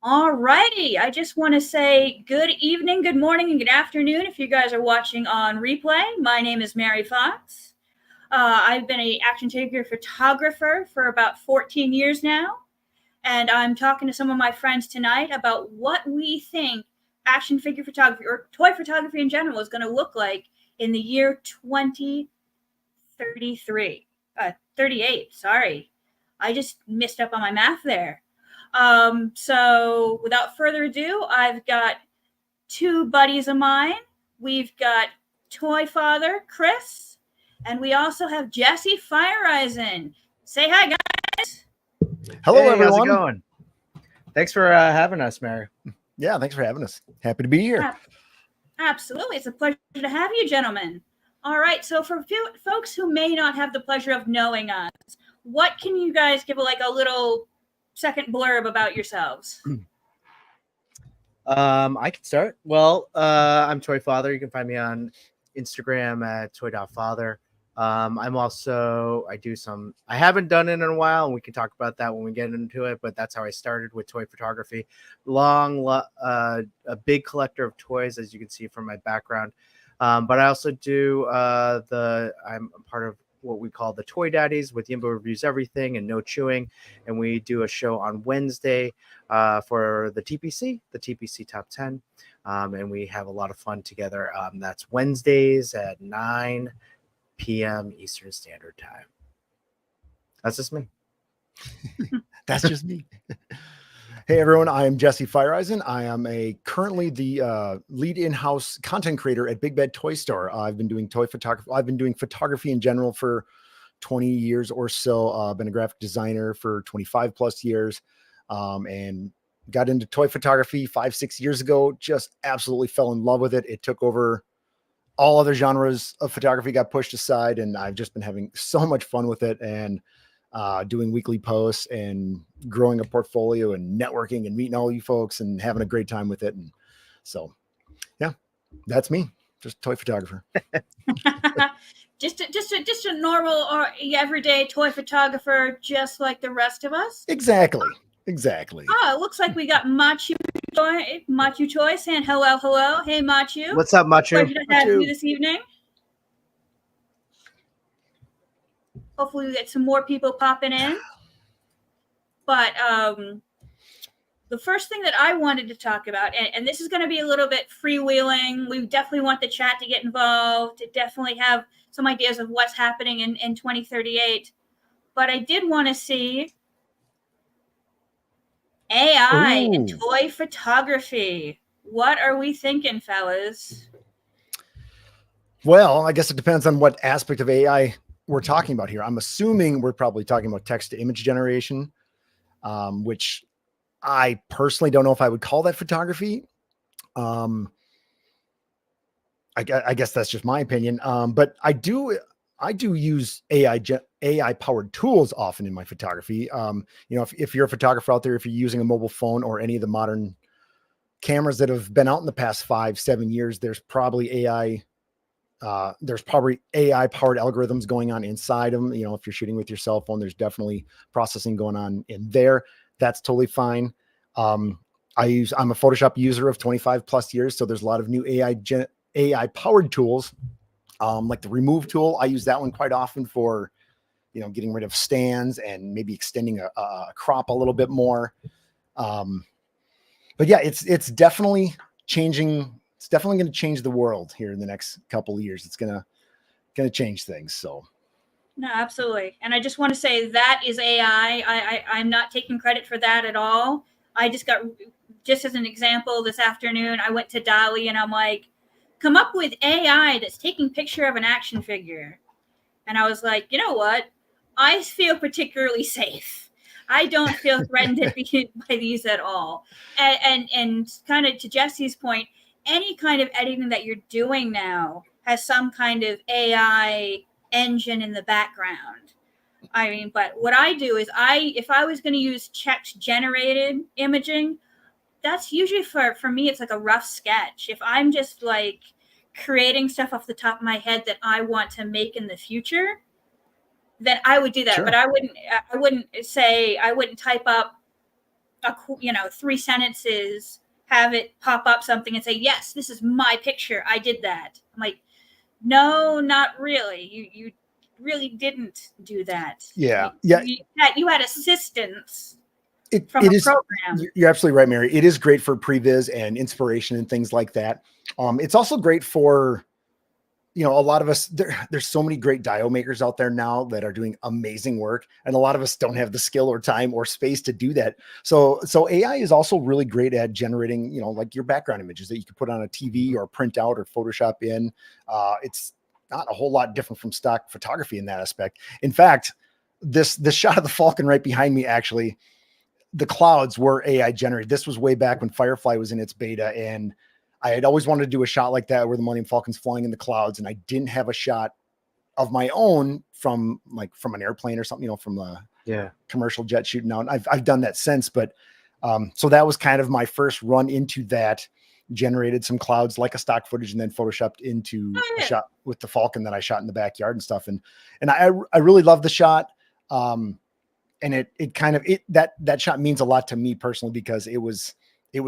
All righty. I just want to say good evening, good morning, and good afternoon if you guys are watching on replay. My name is Mary Fox. I've been an action figure photographer for about 14 years now, and I'm talking to some of my friends tonight about what we think action figure photography or toy photography in general is going to look like in the year 2033. 38, sorry. I just missed up on my math there. So without further ado, I've got two buddies of mine. We've got Toy.Father, Chris, and we also have Jessie Feyereisen. Say hi, guys. Hello, hey, everyone. How's it going? Thanks for having us, Mary. Yeah, thanks for having us. Happy to be here. Absolutely. It's a pleasure to have you, gentlemen. All right. So for folks who may not have the pleasure of knowing us, what can you guys give a little second blurb about yourselves? I can start. Well, I'm Toy.Father. You can find me on Instagram at Toy.Father. I haven't done it in a while, and we can talk about that when we get into it, but that's how I started with toy photography. A big collector of toys, as you can see from my background. But I also do I'm a part of what we call the Toy Daddies with Yimboreviewseverything and No Chewing. And we do a show on Wednesday for the TPC Top 10. And we have a lot of fun together. That's Wednesdays at 9 p.m. Eastern Standard Time. That's just me. That's just me. Hey, everyone. I am Jessie Feyereisen. I am currently the lead in-house content creator at Big Bad Toy Store. I've been doing toy photography. I've been doing photography in general for 20 years or so. I've been a graphic designer for 25 plus years, and got into toy photography 5-6 years ago. Just absolutely fell in love with it. It took over all other genres of photography, got pushed aside, and I've just been having so much fun with it, and doing weekly posts and growing a portfolio and networking and meeting all you folks and having a great time with it. And so, yeah, that's me, just a toy photographer. just a normal or everyday toy photographer, just like the rest of us. Exactly. Oh, it looks like we got Machu Toy saying hello. Hey, Machu. What's up, Machu? Pleasure to have you this evening. Hopefully we get some more people popping in. But the first thing that I wanted to talk about, and this is going to be a little bit freewheeling. We definitely want the chat to get involved, to definitely have some ideas of what's happening in 2038. But I did want to see AI and toy photography. What are we thinking, fellas? Well, I guess it depends on what aspect of AI we're talking about here. I'm assuming we're probably talking about text to image generation, which I personally don't know if I would call that photography. I guess that's just my opinion. But I do use AI powered tools often in my photography. If you're a photographer out there, if you're using a mobile phone or any of the modern cameras that have been out in the past 5-7 years, there's probably AI powered algorithms going on inside them. If you're shooting with your cell phone, there's definitely processing going on in there. That's totally fine. I'm a Photoshop user of 25 plus years. So there's a lot of new AI powered tools, like the remove tool. I use that one quite often for, getting rid of stands and maybe extending a crop a little bit more. But yeah, it's definitely changing. It's definitely going to change the world here in the next couple of years. It's going to change things. So. No, absolutely. And I just want to say that is AI. I'm not taking credit for that at all. I just as an example, this afternoon, I went to DALL-E and I'm like, come up with AI that's taking picture of an action figure. And I was like, you know what? I feel particularly safe. I don't feel threatened by these at all. And kind of to Jesse's point, any kind of editing that you're doing now has some kind of AI engine in the background. I mean, but what I do is if I was going to use text generated imaging, that's usually for me, it's like a rough sketch. If I'm just like creating stuff off the top of my head that I want to make in the future, then I would do that. Sure. But I wouldn't type up three sentences, have it pop up something and say, yes, this is my picture, I did that. I'm like, no, not really. You really didn't do that. Yeah. Yeah. You had assistance It from a is. program. You're absolutely right, Mary. It is great for previs and inspiration and things like that. It's also great for, a lot of us, there's so many great dio makers out there now that are doing amazing work. And a lot of us don't have the skill or time or space to do that. So AI is also really great at generating, like your background images that you can put on a TV or print out or Photoshop in. It's not a whole lot different from stock photography in that aspect. In fact, this shot of the Falcon right behind me, actually, the clouds were AI generated. This was way back when Firefly was in its beta, and I had always wanted to do a shot like that where the Millennium Falcon's flying in the clouds, and I didn't have a shot of my own from an airplane or something, from the commercial jet shooting out. And I've done that since, but so that was kind of my first run into that. Generated some clouds like a stock footage and then photoshopped into a shot with the Falcon that I shot in the backyard and stuff. And I really love the shot. And that shot means a lot to me personally, because it was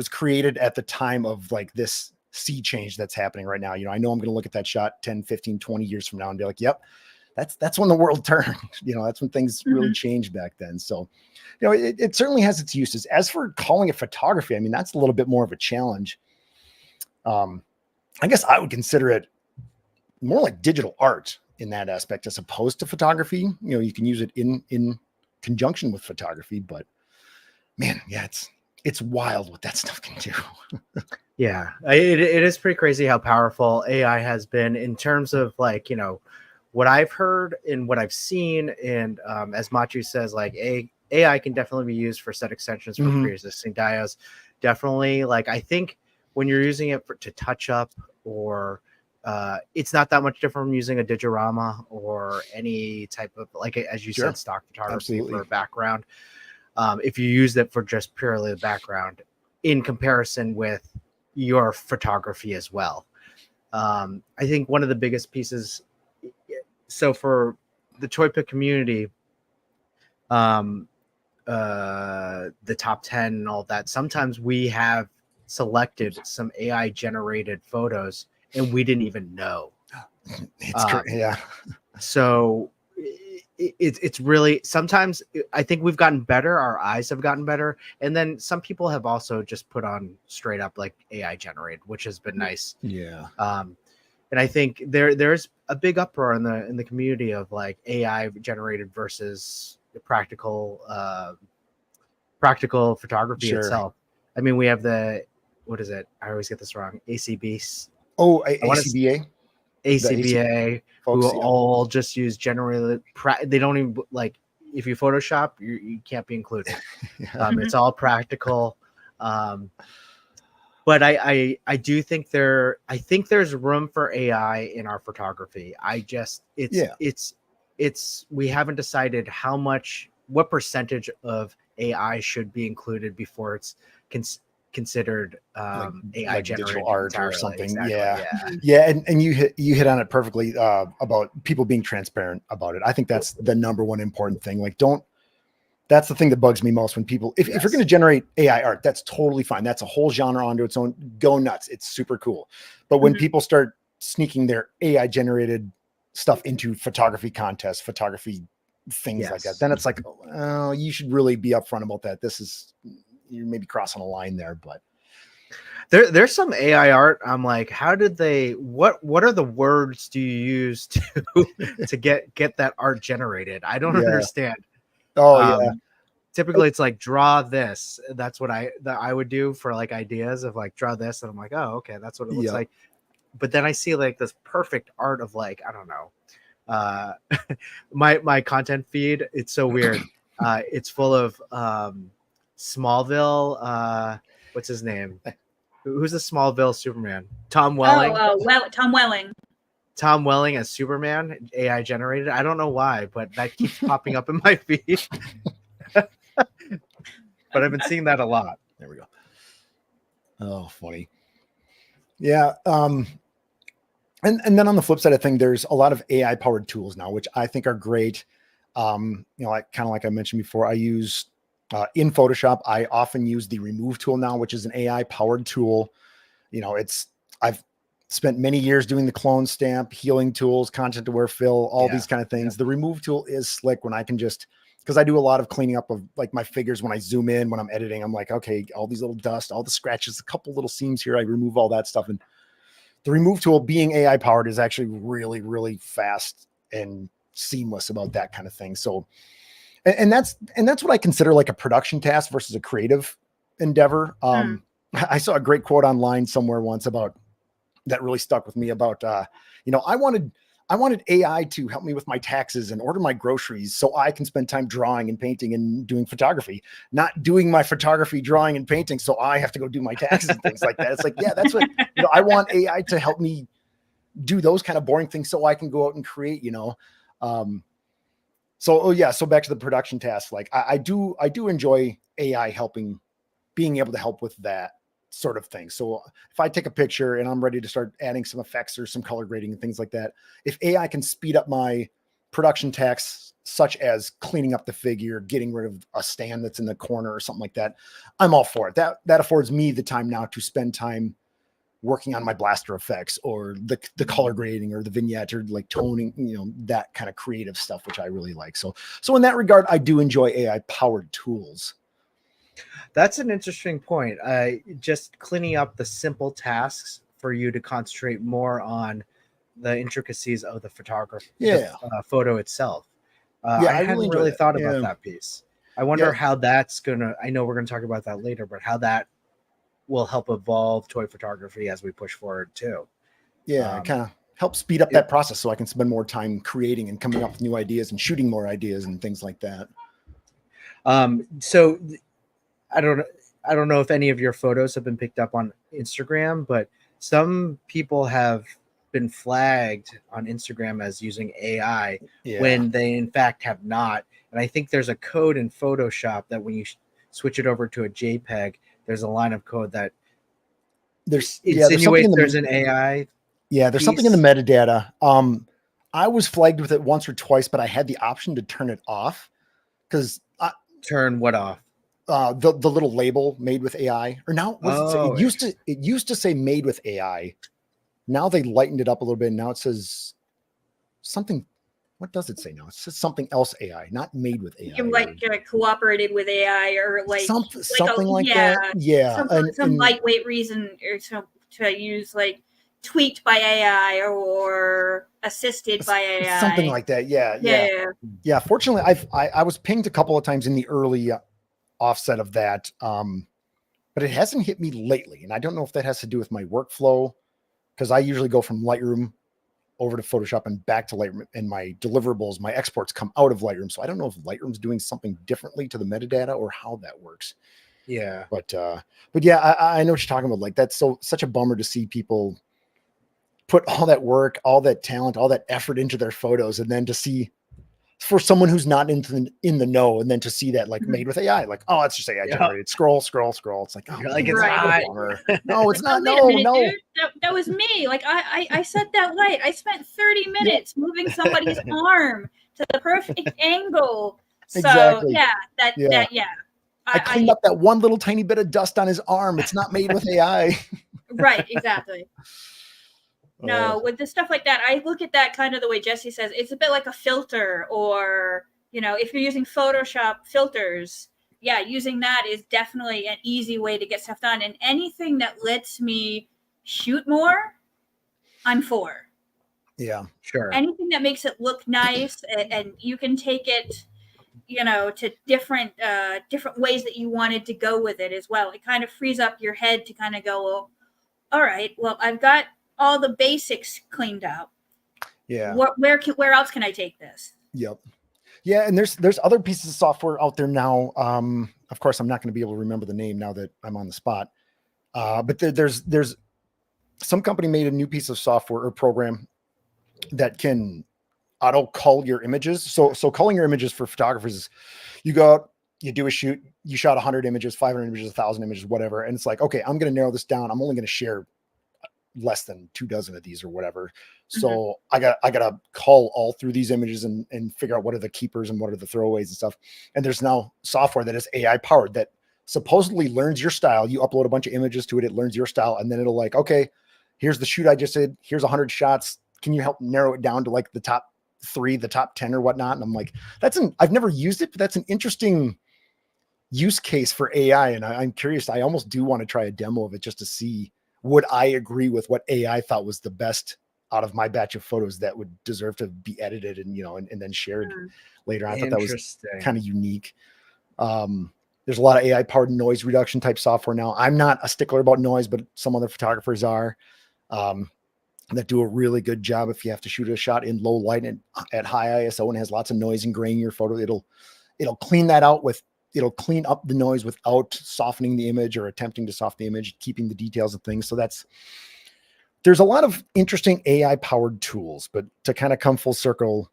created at the time of like this sea change that's happening right now. I know I'm going to look at that shot 10, 15, 20 years from now and be like, yep, that's when the world turned. That's when things really changed back then. So, it certainly has its uses. As for calling it photography, I mean, that's a little bit more of a challenge. I guess I would consider it more like digital art in that aspect, as opposed to photography. You can use it in conjunction with photography, but man, yeah, it's wild what that stuff can do. Yeah, it is pretty crazy how powerful AI has been in terms of like, what I've heard and what I've seen. And as Machu says, like AI can definitely be used for set extensions for pre-existing diodes. Definitely. Like, I think when you're using it to touch up, or it's not that much different from using a digiorama or any type of, like, as you said, stock photography for a background. If you use it for just purely the background in comparison with your photography as well. I think one of the biggest pieces, so for the Toy Pick community, the top 10 and all that, sometimes we have selected some AI generated photos and we didn't even know. It's yeah. So it's really, sometimes I think we've gotten better. Our eyes have gotten better. And then some people have also just put on straight up like AI generated, which has been nice. Yeah. And I think there's a big uproar in the community of like AI generated versus the practical photography itself. I mean, we have what is it? I always get this wrong. ACB. Oh, ACBA. ACBA, who all just use generated. They don't even, like, if you Photoshop, you can't be included. It's all practical. But I do think there's room for AI in our photography. We haven't decided what percentage of AI should be included before it's considered AI like generated digital art entirely. or something. Exactly. Yeah. And you hit on it perfectly about people being transparent about it. I think that's the number one important thing. Like, that's the thing that bugs me most when people, if you're going to generate AI art, that's totally fine. That's a whole genre onto its own. Go nuts. It's super cool. But when people start sneaking their AI generated stuff into photography contests, photography things like that, then it's like, oh, you should really be upfront about that. You're maybe crossing a line there, but there's some AI art. I'm like, how did they, what are the words do you use to get that art generated? I don't understand. Typically it's like, draw this. That's what I would do for like ideas of like, draw this. And I'm like, oh, okay, that's what it looks like. But then I see like this perfect art of like, I don't know, my content feed. It's so weird. It's full of Smallville. What's his name? Who's the Smallville Superman? Tom Welling. Tom Welling. Tom Welling as Superman, AI generated. I don't know why, but that keeps popping up in my feed. But I've been seeing that a lot. There we go. Oh, funny. Yeah. And then on the flip side of things, there's a lot of AI powered tools now, which I think are great. Like kind of like I mentioned before, I use In Photoshop, I often use the remove tool now, which is an AI powered tool. I've spent many years doing the clone stamp, healing tools, content aware fill, all these kind of things. The remove tool is slick when I can just, because I do a lot of cleaning up of like my figures when I zoom in, when I'm editing. I'm like, okay, all these little dust, all the scratches, a couple little seams here, I remove all that stuff. And the remove tool, being AI powered, is actually really, really fast and seamless about that kind of thing. So, and that's what I consider like a production task versus a creative endeavor. I saw a great quote online somewhere once about that really stuck with me about, I wanted AI to help me with my taxes and order my groceries so I can spend time drawing and painting and doing photography, not doing my photography, drawing and painting so I have to go do my taxes and things like that. It's like, yeah, that's what, I want AI to help me do those kind of boring things so I can go out and create, so back to the production task. Like I do enjoy AI being able to help with that sort of thing. So if I take a picture and I'm ready to start adding some effects or some color grading and things like that, if AI can speed up my production tasks, such as cleaning up the figure, getting rid of a stand that's in the corner or something like that, I'm all for it. That affords me the time now to spend time working on my blaster effects or the color grading or the vignette or like toning, that kind of creative stuff, which I really like. So in that regard, I do enjoy AI powered tools. That's an interesting point. Just cleaning up the simple tasks for you to concentrate more on the intricacies of the photography, the photo itself. I hadn't really thought about that piece. I wonder how that's gonna. I know we're gonna talk about that later, but how that will help evolve toy photography as we push forward too. Kind of help speed up that process so I can spend more time creating and coming up with new ideas and shooting more ideas and things like that. So I don't know if any of your photos have been picked up on Instagram, but some people have been flagged on Instagram as using AI when they in fact have not. And I think there's a code in Photoshop that when you switch it over to a JPEG, there's a line of code that insinuates there's an AI. Yeah, there's something in the metadata. I was flagged with it once or twice, but I had the option to turn it off because turn what off? The little label made with AI, or now it used to say made with AI. Now they lightened it up a little bit. Now it says something. What does it say now? It says something else AI, not made with AI. Like cooperated with AI or like something like that. Yeah. Some lightweight reason or to use like tweaked by AI or assisted by AI. Something like that. Yeah. Fortunately, I was pinged a couple of times in the early offset of that. But it hasn't hit me lately. And I don't know if that has to do with my workflow, because I usually go from Lightroom over to Photoshop and back to Lightroom, and my deliverables, my exports come out of Lightroom. So I don't know if Lightroom's doing something differently to the metadata or how that works. Yeah. But yeah, I know what you're talking about. Like, that's such a bummer to see people put all that work, all that talent, all that effort into their photos, and then to see, for someone who's not in the know, and then to see that like made with AI, like, oh, it's just AI generated. Scroll. It's like, oh, like it's not. No, it's not. No. Dude, that was me. Like I set that light. I spent 30 minutes moving somebody's arm to the perfect angle. So exactly. I cleaned up that one little tiny bit of dust on his arm. It's not made with AI. Right. Exactly. No, with the stuff like that, I look at that kind of the way Jessie says. It's a bit like a filter, or, if you're using Photoshop filters, using that is definitely an easy way to get stuff done. And anything that lets me shoot more, I'm for. Yeah, sure. Anything that makes it look nice, and you can take it, to different ways that you wanted to go with it as well. It kind of frees up your head to kind of go, well, all right, well, I've got all the basics cleaned up. Yeah. Where else can I take this? Yep. Yeah, and there's other pieces of software out there now. Of course, I'm not going to be able to remember the name now that I'm on the spot. But there's some company made a new piece of software or program that can auto cull your images. So culling your images for photographers is, you go out, you do a shoot, you shot 100 images, 500 images, 1,000 images, whatever, and it's like, okay, I'm going to narrow this down. I'm only going to share less than 24 of these or whatever. So I gotta cull all through these images and figure out what are the keepers and what are the throwaways and stuff. And there's now software that is AI powered that supposedly learns your style. You upload a bunch of images to it, it learns your style, and then it'll like, okay, here's the shoot I just did. Here's 100 shots. Can you help narrow it down to like the top 3, the top 10 or whatnot? And I'm like, I've never used it, but that's an interesting use case for AI. And I'm curious. I almost do want to try a demo of it just to see, would I agree with what AI thought was the best out of my batch of photos that would deserve to be edited and, and then shared later on. I thought that was kind of unique. There's a lot of AI powered noise reduction type software now. I'm not a stickler about noise, but some other photographers are, that do a really good job. If you have to shoot a shot in low light and at high ISO and has lots of noise and grain in your photo, it'll clean that out it'll clean up the noise without softening the image or attempting to soften the image, keeping the details of things. So there's a lot of interesting AI powered tools, but to kind of come full circle,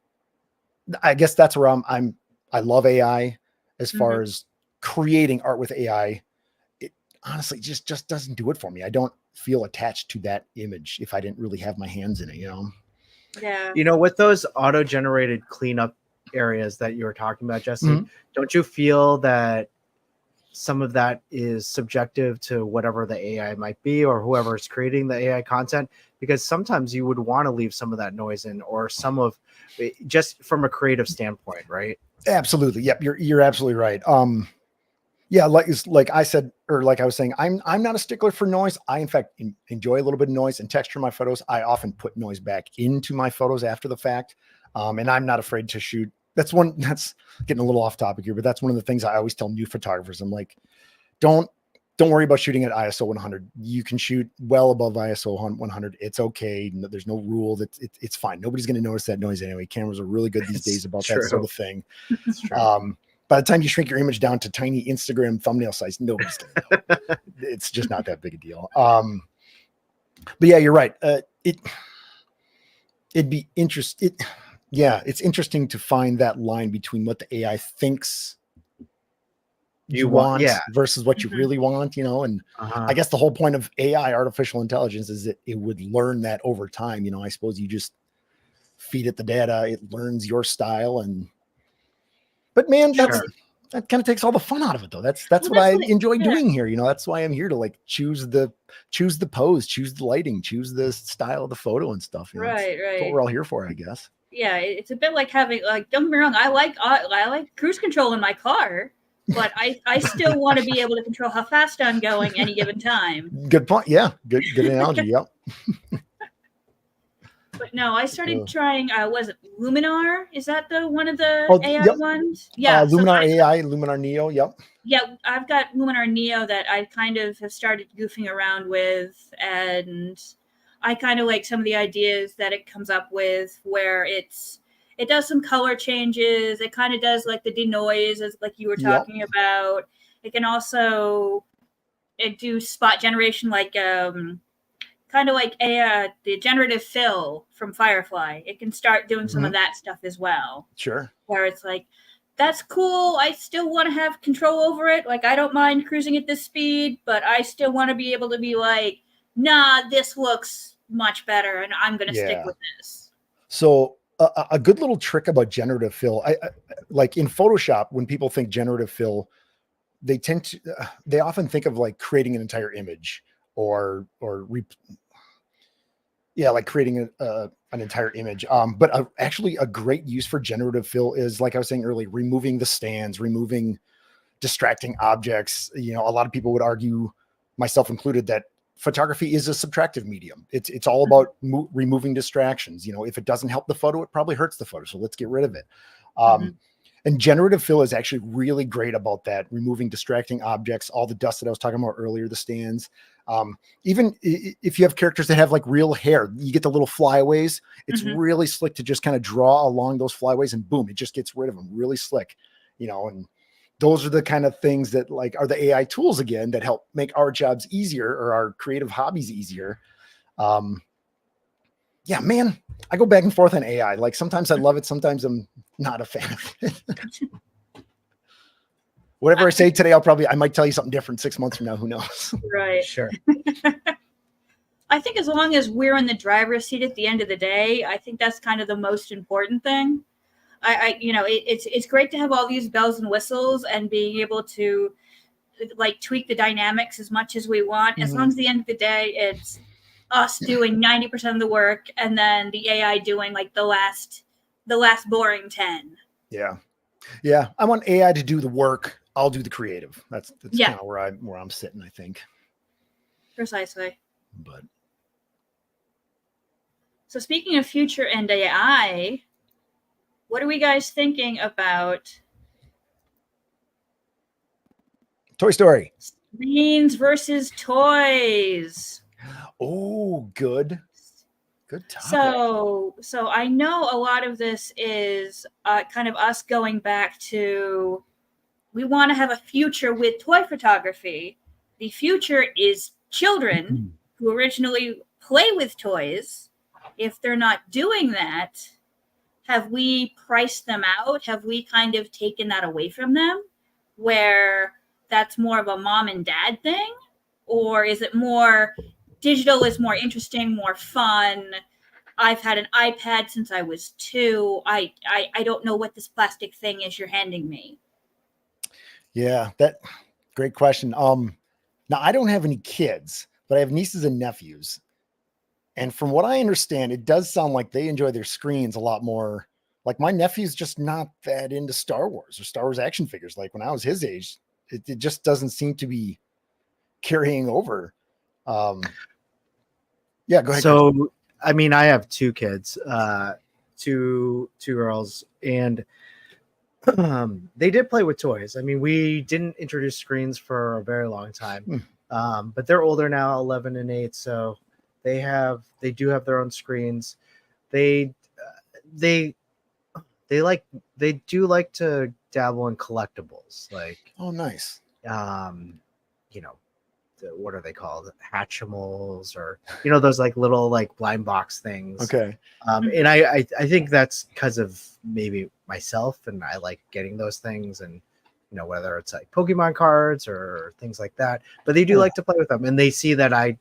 I guess that's where I love AI as far as creating art with AI. It honestly just doesn't do it for me. I don't feel attached to that image if I didn't really have my hands in it, Yeah. With those auto-generated cleanup areas that you were talking about, Jesse, don't you feel that some of that is subjective to whatever the AI might be or whoever is creating the AI content? Because sometimes you would want to leave some of that noise in, or some of just from a creative standpoint, right? Absolutely. Yep. You're absolutely right. Yeah. Like I said, or like I was saying, I'm not a stickler for noise. I, in fact, enjoy a little bit of noise and texture in my photos. I often put noise back into my photos after the fact. And I'm not afraid to shoot. That's getting a little off topic here, but that's one of the things I always tell new photographers. I'm like, don't worry about shooting at ISO 100. You can shoot well above ISO 100. It's okay. There's no rule that it's fine. Nobody's going to notice that noise anyway. Cameras are really good these days about that sort of thing. By the time you shrink your image down to tiny Instagram thumbnail size, nobody's going to know. It's just not that big a deal. But yeah, you're right. It'd be interesting. It's interesting to find that line between what the AI thinks you want versus what you really want, and I guess the whole point of AI, artificial intelligence, is that it would learn that over time. I suppose you just feed it the data, it learns your style, but man, that kind of takes all the fun out of it, though. That's what I enjoy doing here. That's why I'm here to like choose the pose, choose the lighting, choose the style of the photo and stuff. Right. That's what we're all here for, I guess. Yeah, it's a bit like having, like, don't get me wrong, I like cruise control in my car, but I still want to be able to control how fast I'm going any given time. Good point. Yeah, good analogy. Yep. But no, I started trying. Was it Luminar? Is that one of the AI ones? Yeah, Luminar AI, Luminar Neo. Yep. Yeah, I've got Luminar Neo that I kind of have started goofing around with, and I kind of like some of the ideas that it comes up with, where it does some color changes. It kind of does like the denoise, as like you were talking about. It can also do spot generation, like kind of like the generative fill from Firefly. It can start doing some of that stuff as well. Sure. Where it's like, that's cool. I still want to have control over it. Like, I don't mind cruising at this speed, but I still want to be able to be like, nah, this looks much better, and I'm going to stick with this. So a good little trick about generative fill, I like in Photoshop, when people think generative fill, they often think of like creating an entire image or like creating an entire image. But actually a great use for generative fill is, like I was saying earlier, removing the stands, removing distracting objects. A lot of people would argue, myself included, that photography is a subtractive medium. It's all about removing distractions. If it doesn't help the photo, it probably hurts the photo. So let's get rid of it. And generative fill is actually really great about that, removing distracting objects, all the dust that I was talking about earlier, the stands. Even if you have characters that have like real hair, you get the little flyaways. It's really slick to just kind of draw along those flyaways, and boom, it just gets rid of them. Really slick, and those are the kind of things that like are the AI tools again that help make our jobs easier, or our creative hobbies easier. Yeah, man, I go back and forth on AI. Like sometimes I love it. Sometimes I'm not a fan of it. Whatever I say today, I might tell you something different 6 months from now. Who knows? Right. Sure. I think as long as we're in the driver's seat at the end of the day, I think that's kind of the most important thing. It's great to have all these bells and whistles and being able to like tweak the dynamics as much as we want. As long as at the end of the day, it's us doing 90% of the work and then the AI doing like the last boring 10. Yeah. Yeah. I want AI to do the work. I'll do the creative. That's kind of where I'm sitting, I think. Precisely. But so speaking of future and AI, what are we guys thinking about Toy Story? Screens versus toys. Oh, good topic. So I know a lot of this is kind of us going back to, we want to have a future with toy photography. The future is children who originally play with toys. If they're not doing that, have we priced them out? Have we kind of taken that away from them, where that's more of a mom and dad thing? Or is it more digital is more interesting, more fun? I've had an iPad since I was 2. I don't know what this plastic thing is you're handing me. Yeah, great question. Now I don't have any kids, but I have nieces and nephews. And from what I understand, it does sound like they enjoy their screens a lot more. Like my nephew's just not that into Star Wars or Star Wars action figures. Like when I was his age, it just doesn't seem to be carrying over. Yeah, go ahead. So, I mean, I have 2 kids, two girls, and they did play with toys. I mean, we didn't introduce screens for a very long time, but they're older now, 11 and 8. So they do have their own screens. They do like to dabble in collectibles, like, oh, nice. What are they called? Hatchimals, or those like little like blind box things. Okay. And I think that's because of maybe myself, and I like getting those things, and whether it's like Pokemon cards or things like that. But they do like to play with them, and they see that I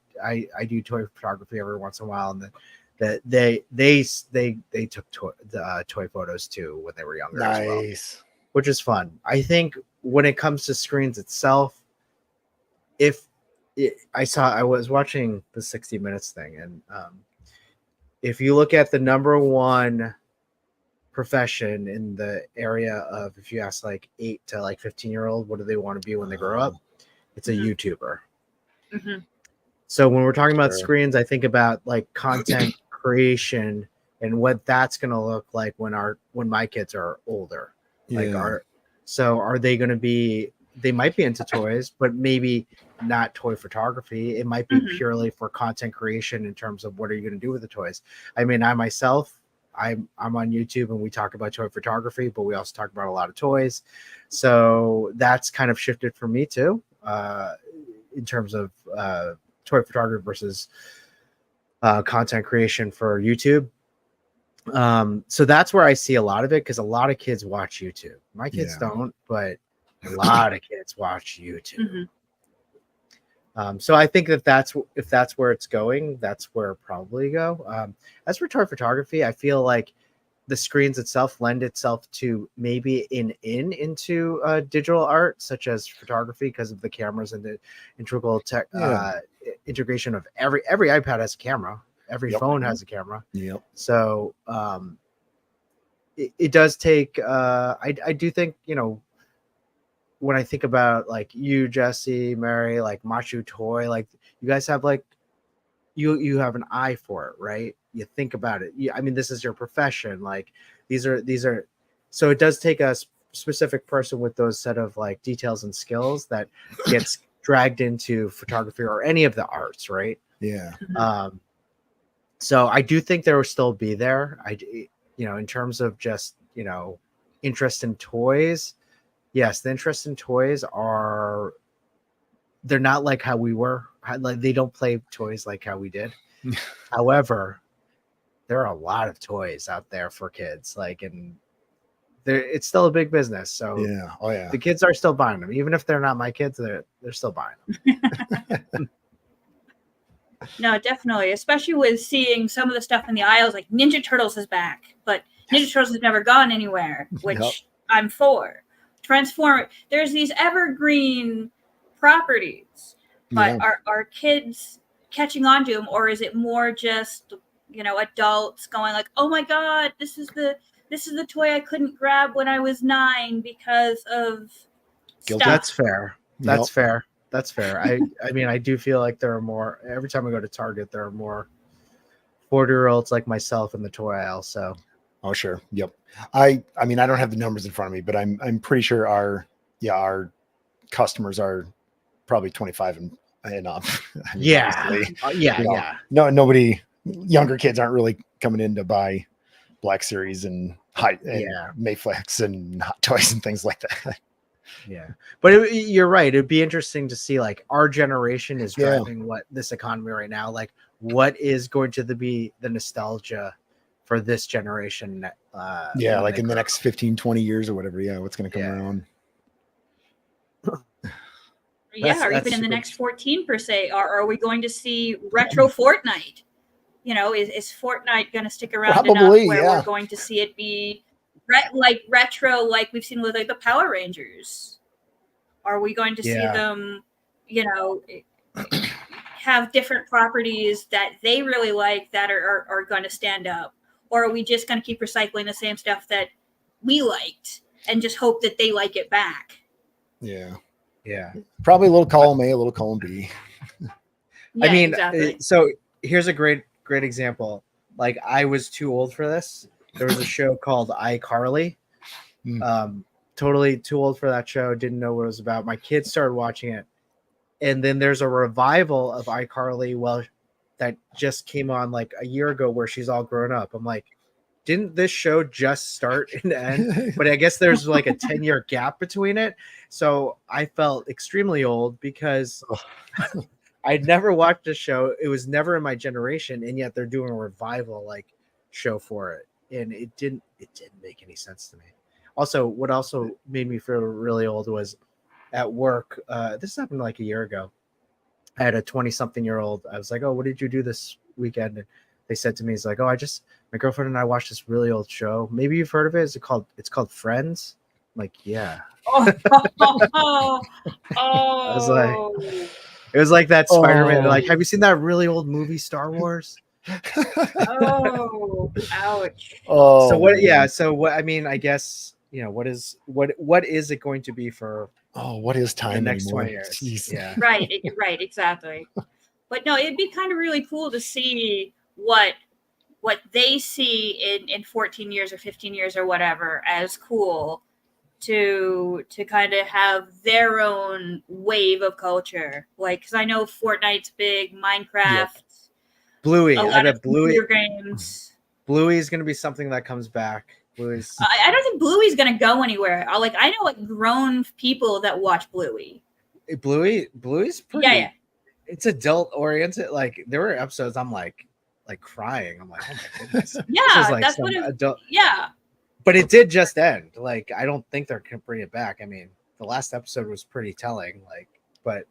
do toy photography every once in a while, and that they took toy photos too when they were younger. Nice. As well, which is fun. I think when it comes to screens itself, I was watching the 60 Minutes thing, and if you look at the number one profession in the area of, if you ask like 8 to like 15-year-old, what do they want to be when they grow up? It's a YouTuber. Mm-hmm. So when we're talking about screens, I think about like content creation and what that's going to look like when my kids are older. Like, are they going to be? They might be into toys, but maybe not toy photography. It might be purely for content creation in terms of what are you going to do with the toys. I mean, I'm on YouTube and we talk about toy photography, but we also talk about a lot of toys. So that's kind of shifted for me too, in terms of toy photography versus content creation for YouTube. So that's where I see a lot of it, because a lot of kids watch YouTube. My kids don't, but a lot of kids watch YouTube. So I think if that's where it's going, that's where it'll probably go. As for toy photography, I feel like the screens itself lend itself to maybe into digital art, such as photography, because of the cameras and the integral integration of every iPad has a camera, every phone has a camera. So it does take. I do think, when I think about like you, Jessie, Mary, like Machu Toy, like you guys have like you have an eye for it, right? You think about it. I mean, this is your profession. Like these are. So it does take a specific person with those set of like details and skills that gets dragged into photography or any of the arts, right? Yeah. So I do think there will still be there. In terms of just interest in toys. Yes, the interest in toys they're not like how we were. Like they don't play toys like how we did. However, there are a lot of toys out there for kids. Like, and it's still a big business. So the kids are still buying them, even if they're not my kids. They're still buying them. No, definitely. Especially with seeing some of the stuff in the aisles, like Ninja Turtles is back, but Ninja Turtles has never gone anywhere, which Yep. I'm for. Transform. There's these evergreen properties, but Yeah. are kids catching on to them, or is it more just adults going like, "Oh my God, this is the toy I couldn't grab when I was 9 because of Guilty. stuff." That's fair. That's Yep. fair. That's fair. I mean, I do feel like there are more. Every time I go to Target, there are more 40-year-olds like myself in the toy aisle. So Oh, sure. Yep. I mean, I don't have the numbers in front of me, but I'm pretty sure our customers are probably 25 and up. I mean, yeah, obviously, yeah, you know, yeah. nobody, younger kids aren't really coming in to buy Black Series and Yeah. Mayflex and Hot Toys and things like that. Yeah, but you're right. It'd be interesting to see, like, our generation is Yeah. driving what this economy right now. Like, what is going to be the nostalgia for this generation? Yeah, when like they in the grow next 15, 20 years or whatever. Yeah, what's going to come Yeah. around? Yeah, or That's even in the super next 14 per se. Are we going to see retro Fortnite? Is Fortnite going to stick around enough Probably, where yeah. we're going to see it be retro, like we've seen with like the Power Rangers? Are we going to see Yeah. them, have different properties that they really like that are going to stand up? Or are we just going to keep recycling the same stuff that we liked and just hope that they like it back? Yeah. Yeah. Probably a little column A, a little column B. Yeah, I mean, exactly. so here's a great example. Like, I was too old for this. There was a show called iCarly. Totally too old for that show. Didn't know what it was about. My kids started watching it, and then there's a revival of iCarly. Well, that just came on like a year ago, where she's all grown up. I'm like, didn't this show just start and end? But I guess there's like a 10-year gap between it. So I felt extremely old because I'd never watched a show. It was never in my generation, and yet they're doing a revival like show for it, and it didn't make any sense to me. Also, what also made me feel really old was at work. This happened like a year ago. I had a 20-something-year-old. I was like, "Oh, what did you do this weekend?" And they said to me, "It's like, oh, my girlfriend and I watched this really old show. Maybe you've heard of it. It's called Friends." I'm like, yeah. Oh, I was like, it was like that Spider-Man. Oh. Like, have you seen that really old movie, Star Wars? oh, ouch. Oh, So what? man. Yeah. So what? I mean, I guess what is it going to be for what is time the next anymore? 20 years? Jeez. Yeah. Right, exactly. But no, it'd be kind of really cool to see what they see in 14 years or 15 years or whatever as cool to kind of have their own wave of culture. Like, because I know Fortnite's big, Minecraft, Bluey. a I lot bet of computer games. Bluey is going to be something that comes back. Bluey's. I don't think Bluey's gonna go anywhere. I know like grown people that watch Bluey. Bluey's pretty. Yeah. It's adult oriented. Like, there were episodes I'm like crying. I'm like, oh my goodness. Yeah, This is like that's some what adult. Yeah. But it did just end. Like, I don't think they're gonna bring it back. I mean, the last episode was pretty telling. Like, but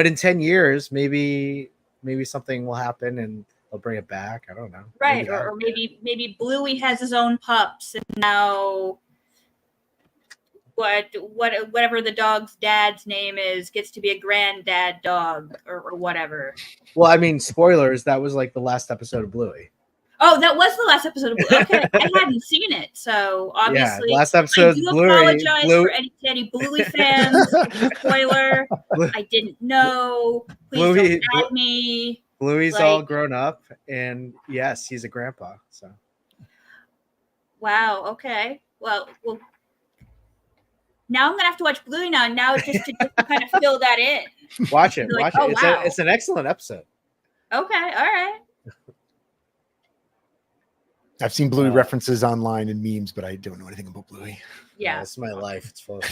in 10 years, maybe something will happen and they'll bring it back. I don't know. Right, or maybe Bluey has his own pups, and now whatever the dog's dad's name is gets to be a granddad dog or whatever. Well, I mean, spoilers. That was like the last episode of Bluey. Oh, that was the last episode of Bluey. Okay, I hadn't seen it, so obviously, last episode. I do Bluey, apologize for any Bluey fans. Spoiler, I didn't know. Please don't at me. Bluey's all grown up, and yes, he's a grandpa. So, wow. Okay. Well. Now I'm gonna have to watch Bluey now just to kind of fill that in. Watch it. Like, watch it. Wow. It's an excellent episode. Okay. All right. I've seen Bluey references online and memes, but I don't know anything about Bluey. Yeah. It's my life. It's full of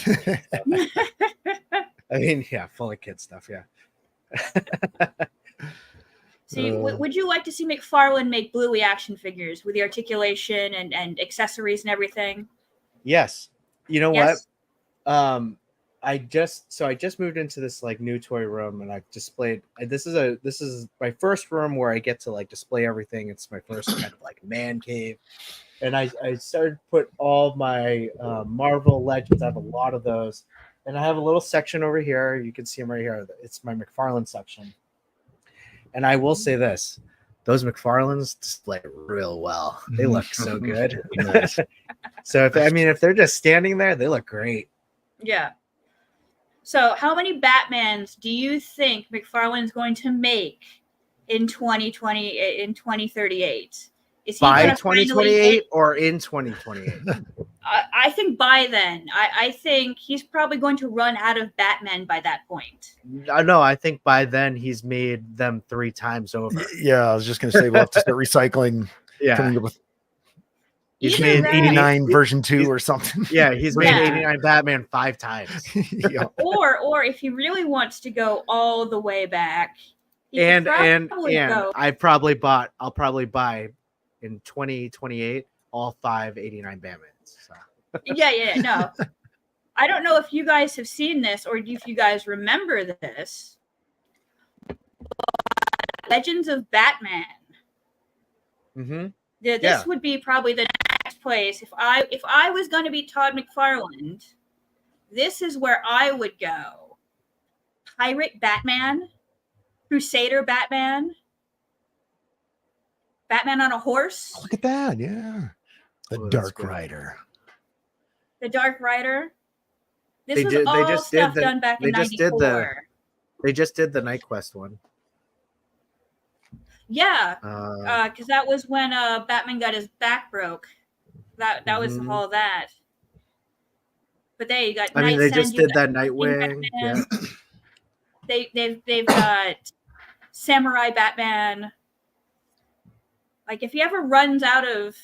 I mean, full of kid stuff. Yeah. See, would you like to see McFarlane make Bluey action figures with the articulation and accessories and everything? Yes. You know what? I just moved into this like new toy room, and I've displayed. This is my first room where I get to like display everything. It's my first kind of like man cave, and I started to put all my Marvel Legends. I have a lot of those, and I have a little section over here. You can see them right here. It's my McFarlane section, and I will say this: those McFarlanes display real well. They look so good. Nice. So if they're just standing there, they look great. Yeah. So, how many Batmans do you think McFarlane's going to make in 2020 in 2038? Is he By gonna 2028 or in 2028? I think by then. I think he's probably going to run out of Batman by that point. No, I think by then he's made them 3 times over. Yeah, I was just gonna say we'll have to start recycling. Yeah, Coming up with he's Either made that- 89 version 2 or something. Yeah, he's made Yeah. 89 Batman 5 times. Yeah. or if he really wants to go all the way back, he And could probably go. I'll probably buy in 2028 all 5 89 Batmans. So. Yeah, no. I don't know if you guys have seen this or if you guys remember this. Legends of Batman. Mm-hmm. This Yeah. would be probably the next place. If I was going to be Todd McFarlane, this is where I would go. Pirate Batman, Crusader Batman, Batman on a horse, Look at that. Yeah. The Oh, that's Dark good. Rider. the Dark Rider. This They was did- they all just did stuff the- done back in they just did the- '94. They just did the Night Quest one. Yeah, Uh, because that was when Batman got his back broke. That was Mhm. all that. But there you got. I mean, they Nightstand, just you did got that Nightwing. Batman. Yeah. They've got Samurai Batman. Like if he ever runs out of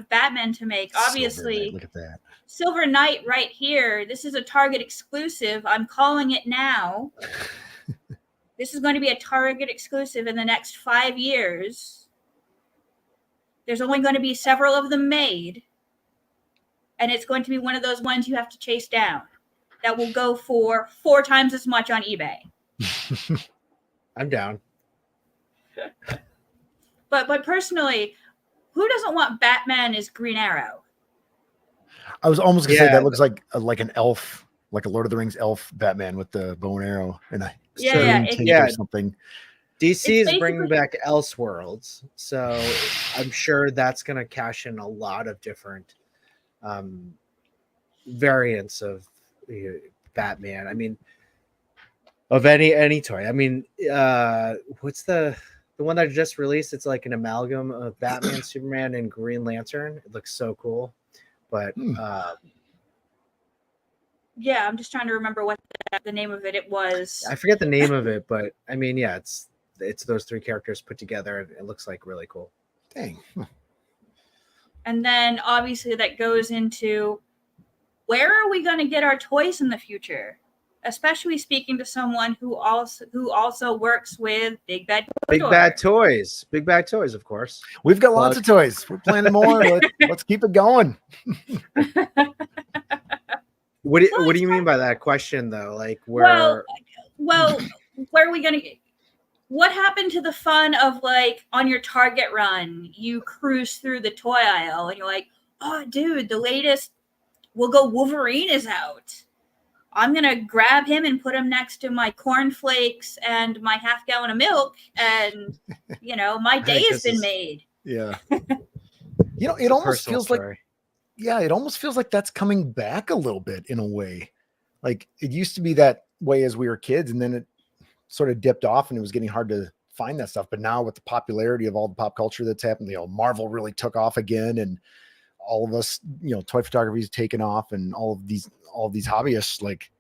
Batman to make, Silver obviously Knight, look at that. Silver Knight right here. This is a Target exclusive. I'm calling it now. This is going to be a Target exclusive in the next 5 years. There's only going to be several of them made. And it's going to be one of those ones you have to chase down. That will go for 4 times as much on eBay. I'm down. But personally, who doesn't want Batman as Green Arrow? I was almost gonna say Yeah. that looks like an elf, like a Lord of the Rings elf Batman with the bow and arrow and a Yeah, green it- tint yeah. or something. DC It's is bringing basically- back Elseworlds, so I'm sure that's going to cash in a lot of different variants of Batman. I mean, of any toy. I mean, what's the one that just released? It's like an amalgam of Batman, Superman, and Green Lantern. It looks so cool, but Yeah, I'm just trying to remember what the name of it was. I forget the name of it. But I mean, yeah, it's those 3 characters put together, and it looks like really cool. Dang. And then obviously that goes into where are we going to get our toys in the future? Especially speaking to someone who also works with Big Bad Big Toy. Bad Toys, of course. We've got lots of toys. We're planning more. Let's keep it going. What do you mean by that question, though? Like, Well, where are we going to get? What happened to the fun of like on your Target run, you cruise through the toy aisle and you're like, oh, dude, the latest We'll Go Wolverine is out. I'm going to grab him and put him next to my cornflakes and my half gallon of milk. And, my day has been made. Yeah. It almost feels like, it almost feels like that's coming back a little bit in a way. Like it used to be that way as we were kids, and then it sort of dipped off and it was getting hard to find that stuff. But now with the popularity of all the pop culture that's happened, Marvel really took off again, and all of us, toy photography is taken off, and all of these hobbyists, like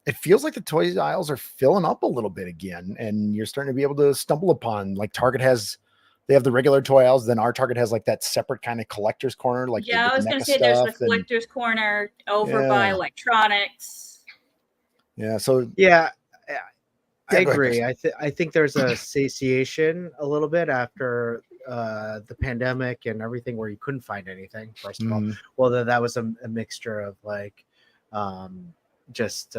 it feels like the toy aisles are filling up a little bit again, and you're starting to be able to stumble upon, like Target they have the regular toy aisles, then our Target has like that separate kind of collector's corner. Like I was going to say there's the collector's corner over by electronics. Yeah. So I agree. I think there's a satiation a little bit after the pandemic and everything, where you couldn't find anything. First of all, whether that was a mixture of like just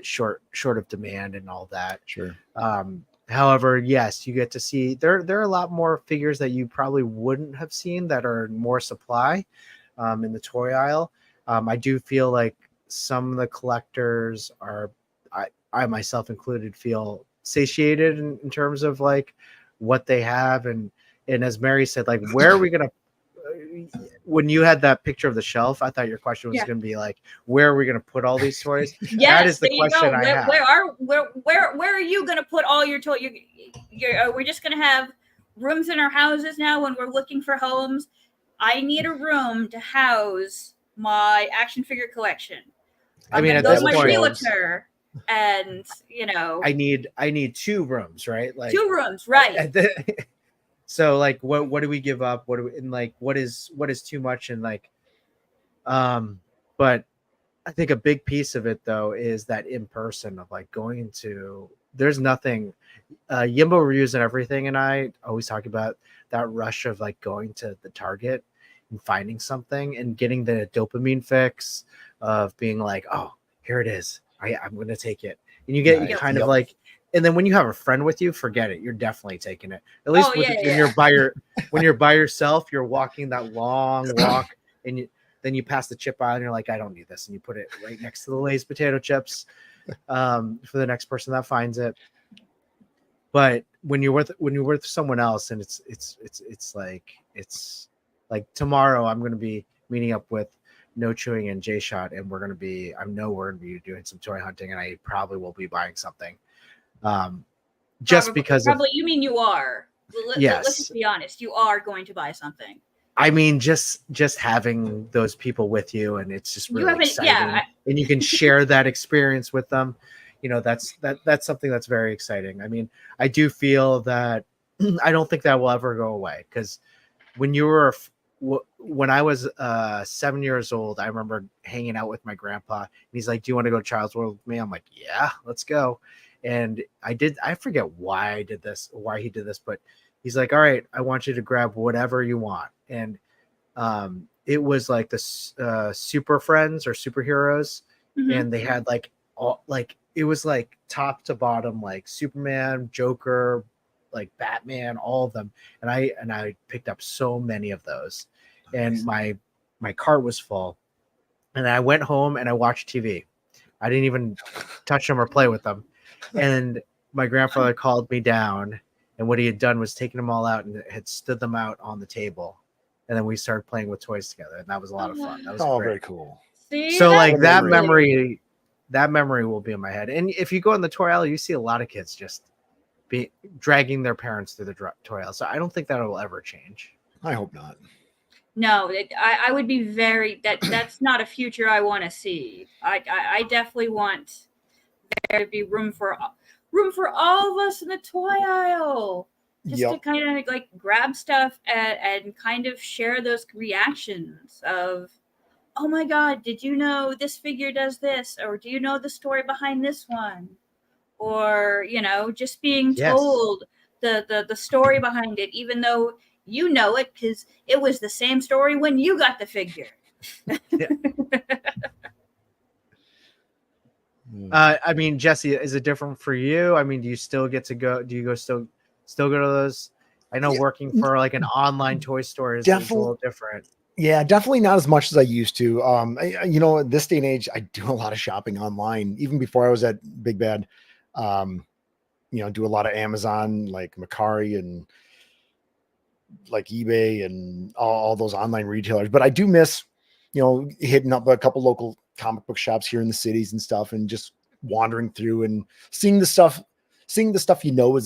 short of demand and all that. Sure. However, yes, you get to see there are a lot more figures that you probably wouldn't have seen that are more supply in the toy aisle. I do feel like some of the collectors are, I myself included, feel satiated in terms of like what they have, and as Mary said, like, where are we gonna, when you had that picture of the shelf, I thought your question was going to be like, where are we going to put all these toys? Yes, that is the question I have. Where are you going to put all your toys? We're just going to have rooms in our houses now when we're looking for homes. I need a room to house my action figure collection. I mean, at go this to my point, realtor, and I need 2 rooms, right? Like 2 rooms, right? So like, what do we give up? What is too much? And like, but I think a big piece of it though is that in person of like going into, there's nothing. Yimboreviewseverything and I always talk about that rush of like going to the Target and finding something and getting the dopamine fix of being like, oh, here it is. I'm going to take it. And you get kind of like, and then when you have a friend with you, forget it. You're definitely taking it. At least when you're by yourself, you're walking that long walk, and then you pass the chip aisle and you're like, I don't need this, and you put it right next to the Lay's potato chips for the next person that finds it. But when you're with someone else, and it's like tomorrow I'm going to be meeting up with No Chewing and J Shot, and we're going to be doing some toy hunting, and I probably will be buying something. Because you mean you are. Yes. Let's just be honest. You are going to buy something. I mean, just having those people with you, and it's just really exciting. And you can share that experience with them. That's something that's very exciting. I mean, I do feel that I don't think that will ever go away, because when I was 7 years old, I remember hanging out with my grandpa, and he's like, do you want to go to Child's World with me? I'm like, yeah, let's go. And I forget why he did this, but he's like, all right, I want you to grab whatever you want. And it was like the Super Friends or Superheroes. Mm-hmm. And they had like it was like top to bottom, like Superman, Joker, like Batman, all of them. And I picked up so many of those. And my cart was full. And I went home and I watched TV. I didn't even touch them or play with them. And my grandfather called me down, and what he had done was taken them all out and had stood them out on the table. And then we started playing with toys together, and that was a lot of fun. That was great. Very cool. See, so like that memory will be in my head. And if you go in the toy aisle, you see a lot of kids just dragging their parents through the toy aisle. So I don't think that will ever change. I hope not. No, I would be that's not a future I want to see. I definitely want there to be room for all of us in the toy aisle, just to kind of like grab stuff and kind of share those reactions of, oh my God, did you know this figure does this, or do you know the story behind this one, or just being told the story behind it, even though you know it because it was the same story when you got the figure. I mean, Jessie, is it different for you? I mean, do you still get to go? Do you still go to those? I know working for like an online toy store is a little different. Yeah, definitely not as much as I used to. This day and age, I do a lot of shopping online. Even before I was at Big Bad, do a lot of Amazon, like Mercari and like eBay and all those online retailers. But I do miss, hitting up a couple local comic book shops here in the cities and stuff, and just wandering through and seeing the stuff is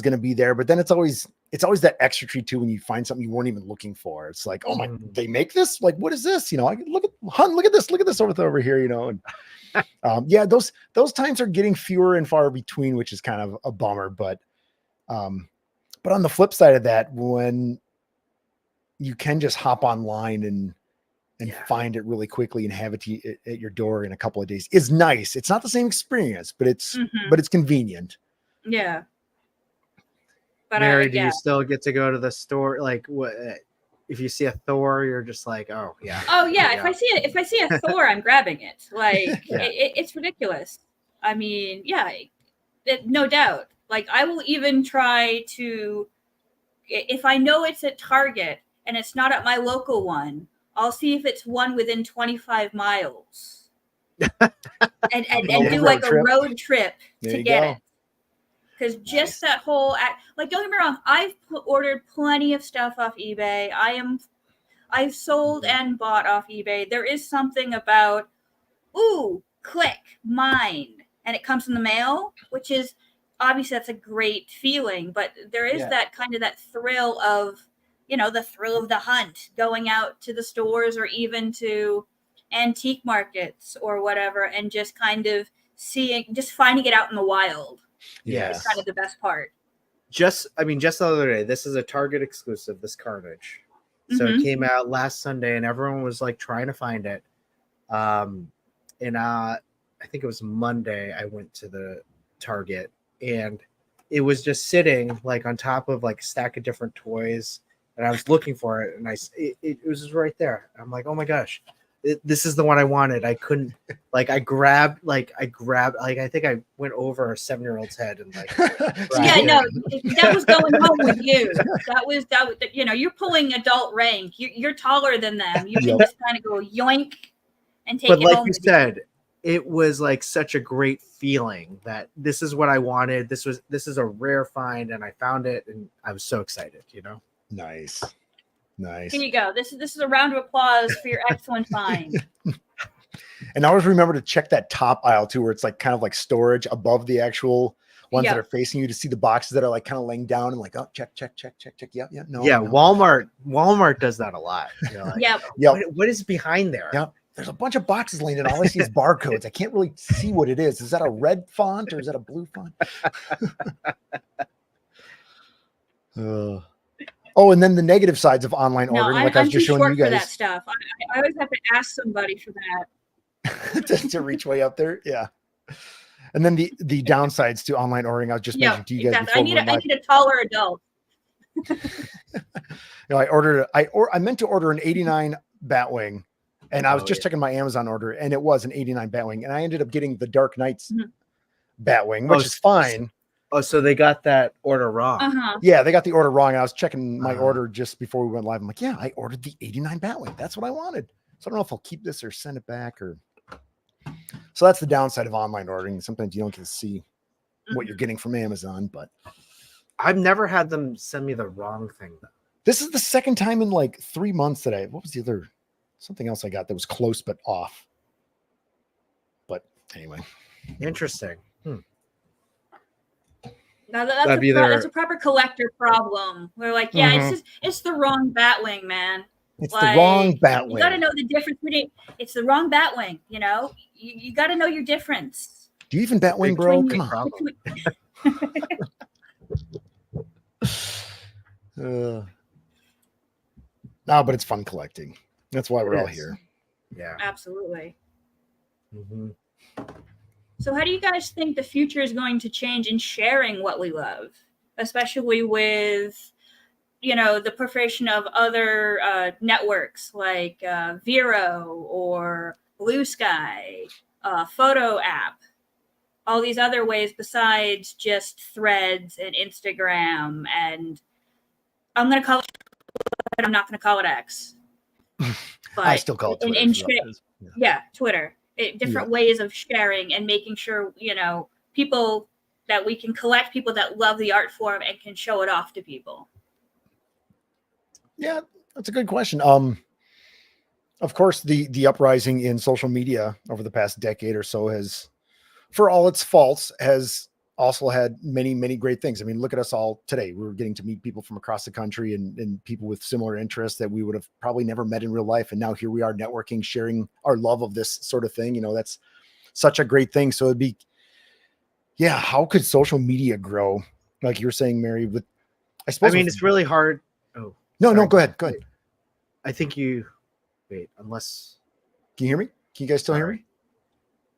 going to be there. But then it's always that extra treat too when you find something you weren't even looking for. It's like, oh my, they make this? Like, what is this? I can look at this over here, and those times are getting fewer and far between, which is kind of a bummer. But on the flip side of that, when you can just hop online and find it really quickly and have it at your door in a couple of days is nice. It's not the same experience, but it's convenient. Yeah. But Mary, do you still get to go to the store? Like what? if you see a Thor, you're just like, oh yeah. Oh yeah, Yeah. if I see a Thor, I'm grabbing it. Like Yeah. it's ridiculous. I mean, yeah, no doubt. Like I will even try to, if I know it's at Target and it's not at my local one, I'll see if it's one within 25 miles. and do like a road trip to get it. Because just that whole like, don't get me wrong, I've ordered plenty of stuff off eBay. I've sold and bought off eBay. There is something about, ooh, click, mine, and it comes in the mail, which is obviously that's a great feeling. But there is that kind of that thrill of, the thrill of the hunt, going out to the stores or even to antique markets or whatever, and just kind of finding it out in the wild. Yeah, It's kind of the best part. Just the other day, this is a Target exclusive, this Carnage. So it came out last Sunday, and everyone was like trying to find it. And I think it was Monday, I went to the Target, and it was just sitting like on top of like a stack of different toys, and I was looking for it, and it was just right there. I'm like, oh my gosh, this is the one I wanted. I couldn't, like, I grabbed, like, I think I went over a 7-year-old's head and like, yeah, no, that was going home with you. That was, you're pulling adult rank. You're taller than them. You can just kind of go yoink and take it home. But like you said, it was like such a great feeling that this is what I wanted. This is a rare find, and I found it, and I was so excited, Nice. Here you go. This is a round of applause for your excellent find. And always remember to check that top aisle too, where it's like kind of like storage above the actual ones that are facing you, to see the boxes that are like kind of laying down and like, oh, check. Yeah. No. Walmart does that a lot. What is behind there? Yeah. There's a bunch of boxes laying in. All I see is barcodes. I can't really see what it is. Is that a red font or is that a blue font? Oh, and then the negative sides of online ordering, like I was just showing you guys. For that stuff. I always have to ask somebody for that. to reach way up there. Yeah. And then the downsides to online ordering, I was just mentioning to you guys. Exactly. I need a taller adult. I meant to order an 89 Batwing, and I was just checking my Amazon order, and it was an 89 Batwing, and I ended up getting the Dark Knights Batwing, which is fine. Oh, so they got that order wrong. Yeah, they got the order wrong. I was checking my order just before we went live. I'm like, yeah, I ordered the 89 Batwing. That's what I wanted. So I don't know if I'll keep this or send it back. So that's the downside of online ordering. Sometimes you don't get to see what you're getting from Amazon, but I've never had them send me the wrong thing, though. This is the second time in like 3 months that what was the other, something else I got that was close but off. But anyway. Interesting. Now that's a proper collector problem. We're like, it's the wrong Batwing, man. It's like, the wrong Batwing. You got to know the difference between. It's the wrong Batwing. You got to know your difference. Do you even Batwing, bro? Come on. No, but it's fun collecting. That's why we're all here. Yeah, absolutely. So how do you guys think the future is going to change in sharing what we love, especially with, the proliferation of other networks like Vero or Blue Sky, Photo app, all these other ways besides just Threads and Instagram, and I'm going to call it, but I'm not going to call it X. But I still call it Twitter. Twitter. Different ways of sharing and making sure, people that we can collect, people that love the art form and can show it off to people. Yeah, that's a good question. Of course, the uprising in social media over the past decade or so has, for all its faults, has also had many, many great things. I mean, look at us all today. We're getting to meet people from across the country and people with similar interests that we would have probably never met in real life. And now here we are networking, sharing our love of this sort of thing. That's such a great thing. So it'd be, how could social media grow? Like you're saying, Mary, it's really hard. Oh, no, go ahead. I think unless. Can you hear me? Can you guys still hear me?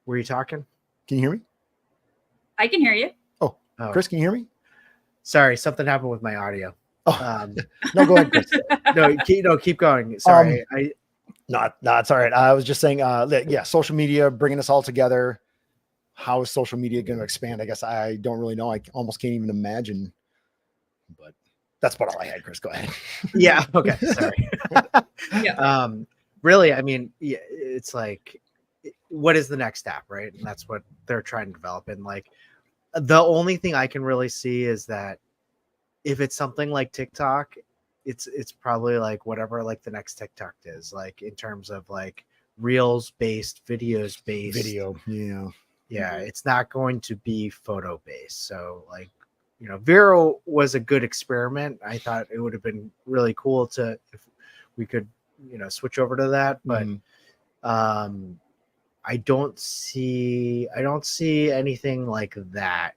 Were you talking? Can you hear me? I can hear you. Oh, Chris, can you hear me? Sorry, something happened with my audio. No, go ahead, Chris. Keep going. Sorry, No, it's all right. I was just saying, yeah, social media bringing us all together. How is social media going to expand? I guess I don't really know. I almost can't even imagine. But that's about all I had, Chris. Go ahead. Yeah. Okay. Sorry. Yeah. Really, I mean, yeah, it's like, what is the next step, right? And that's what they're trying to develop. And like, the only thing I can really see is that if it's something like TikTok, it's probably like whatever like the next TikTok is, like in terms of like reels based, videos based Video. Yeah. Yeah, it's not going to be photo based. So like, Vero was a good experiment. I thought it would have been really cool if we could, switch over to that. But I don't see anything like that,